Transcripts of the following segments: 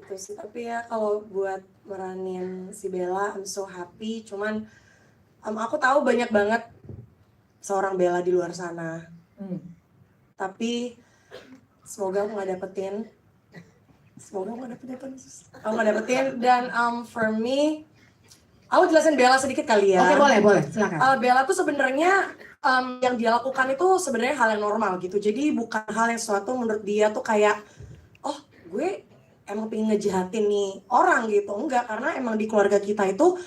gitu sih. Tapi ya kalau buat meranin si Bella, I'm so happy. Cuman aku tahu banyak banget seorang Bella di luar sana. Tapi semoga aku nggak dapetin. Semoga aku nggak dapetin. Aku nggak dapetin. Dan for me, aku jelasin Bella sedikit kali ya. Oke, boleh, silakan. Bella tuh sebenarnya yang dia lakukan itu sebenarnya hal yang normal gitu. Jadi bukan hal yang sesuatu menurut dia tuh kayak, oh gue emang pengen ngejahatin nih orang gitu. Enggak, karena emang di keluarga kita itu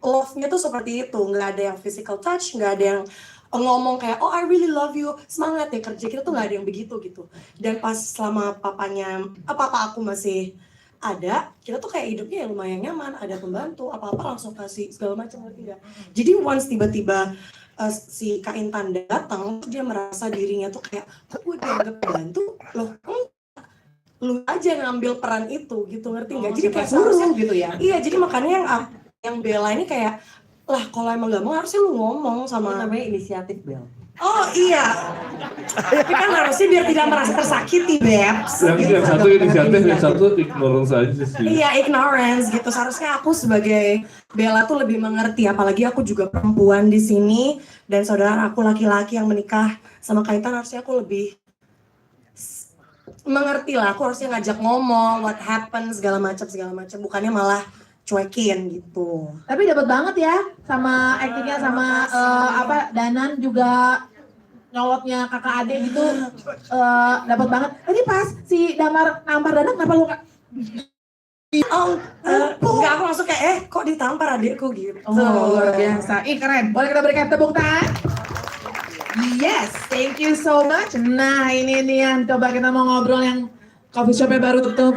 love-nya tuh seperti itu. Nggak ada yang physical touch, nggak ada yang ngomong kayak, oh I really love you, semangat ya kerja. Kita tuh nggak ada yang begitu gitu. Dan pas selama papa aku masih ada, kita tuh kayak hidupnya yang lumayan nyaman, ada pembantu, apa-apa langsung kasih segala macam, ngerti gak? Jadi once tiba-tiba si Kak Intan datang, dia merasa dirinya tuh kayak, kok gue dianggap pembantu? Loh, lu aja ngambil peran itu gitu, ngerti gak? Jadi kayak suruh gitu ya? Iya, jadi makanya yang Bella ini kayak, lah kalau emang gak mau harusnya lu ngomong sama... Itu namanya inisiatif, Bel. Oh iya, tapi kan harusnya biar tidak merasa tersakiti, Bebs. Yang satu inisiatif, yang satu ignorance aja sih. Iya, ignorance gitu. Seharusnya aku sebagai Bella tuh lebih mengerti, apalagi aku juga perempuan di sini dan saudara aku laki-laki yang menikah sama Kaitan, harusnya aku lebih mengerti lah. Aku harusnya ngajak ngomong, what happened, segala macam, bukannya malah cuekin gitu. Tapi dapat banget ya sama aktingnya, sama Danan juga nyolotnya kakak adik gitu, dapat banget. Tadi pas si Damar nampar Danan, kenapa lu enggak, aku langsung kayak kok ditampar adikku gitu. Oh, luar biasa. Keren. Boleh kita berikan tepuk tangan? Yes, thank you so much. Nah, ini nih yang coba kita mau ngobrol yang coffee shopnya baru tutup.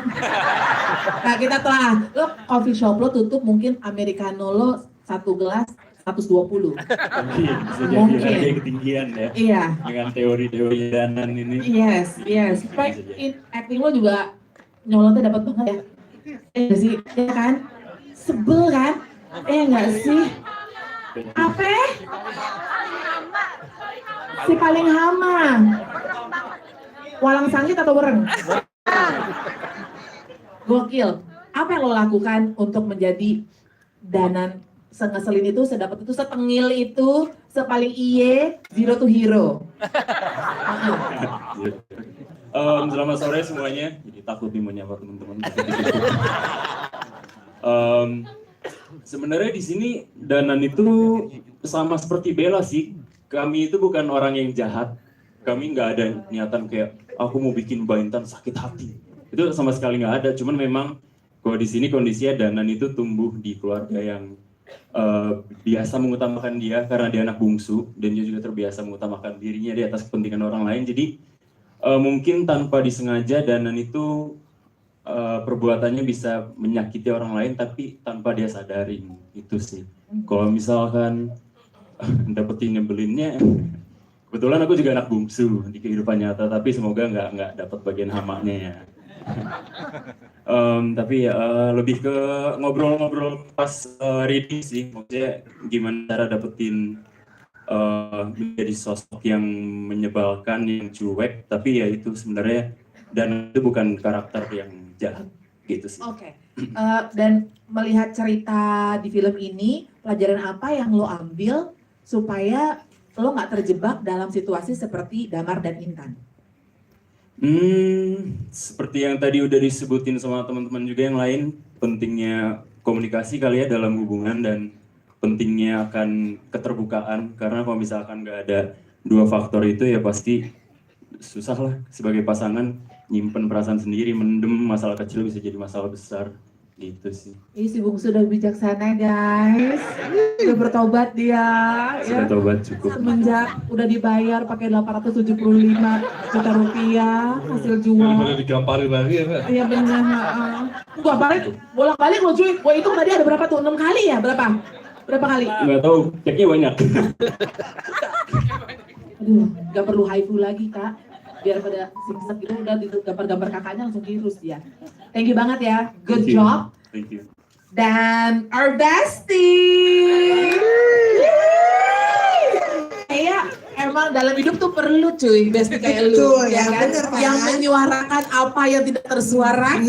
Nah, kita telah, lo coffee shop lo tutup mungkin Americano lo 1 gelas 120. Mungkin, bisa jadi ketinggian ya. Iya. Dengan teori-teori Danan ini. Yes. Acting lo juga nyolotnya dapat banget ya. Iya sih, ya kan? Sebel kan? Enggak sih? Apa? Si paling hama. Walang sangit atau wereng? Gokil. Apa yang lo lakukan untuk menjadi Danan sengeselin itu, sedapat itu, setengil itu, sepaling iye, zero to hero? Selamat sore semuanya. Jadi takut nih menyapa teman-teman. Sebenarnya di sini Danan itu sama seperti Bella sih. Kami itu bukan orang yang jahat. Kami nggak ada niatan kayak aku mau bikin Mbak Intan sakit hati. Itu sama sekali nggak ada. Cuman memang kalau di sini kondisinya Danan itu tumbuh di keluarga yang biasa mengutamakan dia karena dia anak bungsu dan dia juga terbiasa mengutamakan dirinya di atas kepentingan orang lain. Jadi mungkin tanpa disengaja Danan itu perbuatannya bisa menyakiti orang lain tapi tanpa dia sadarin, itu sih. Kalau misalkan dapetin nyebelinnya, kebetulan aku juga anak bungsu di kehidupan nyata, tapi semoga nggak dapat bagian hamanya ya. Tapi lebih ke ngobrol-ngobrol pas reading sih, maksudnya gimana cara dapetin menjadi sosok yang menyebalkan, yang cuek, tapi ya itu sebenarnya dan itu bukan karakter yang jahat gitu sih. Oke. Dan melihat cerita di film ini, pelajaran apa yang lo ambil supaya lo nggak terjebak dalam situasi seperti Damar dan Intan? Seperti yang tadi udah disebutin sama teman-teman juga yang lain, pentingnya komunikasi kali ya dalam hubungan dan pentingnya akan keterbukaan, karena kalau misalkan nggak ada dua faktor itu ya pasti susah lah sebagai pasangan nyimpen perasaan sendiri, mendem masalah kecil bisa jadi masalah besar gitu sih. Ini si Bungsu udah bijaksana guys, udah bertobat dia. Sudah tobat cukup. Semenjak udah dibayar pakai 875 juta rupiah hasil jual. Daripada digamparin lagi ya Pak? Iya benar. Gua balik, bolak-balik lo cuy. Gua hitung tadi ada berapa tuh? 6 kali ya? Berapa kali? Nggak tahu, ceknya banyak. Aduh, gak perlu haiku lagi kak. Biar pada singset itu udah gambar-gambar kakaknya langsung virus ya. Thank you banget ya, good job. Thank you. Dan our bestie. Kayak emang dalam hidup tuh perlu cuy bestie kayak lu. Ya, kan? bener, Yang kan? menyuarakan apa yang tidak tersuarakan.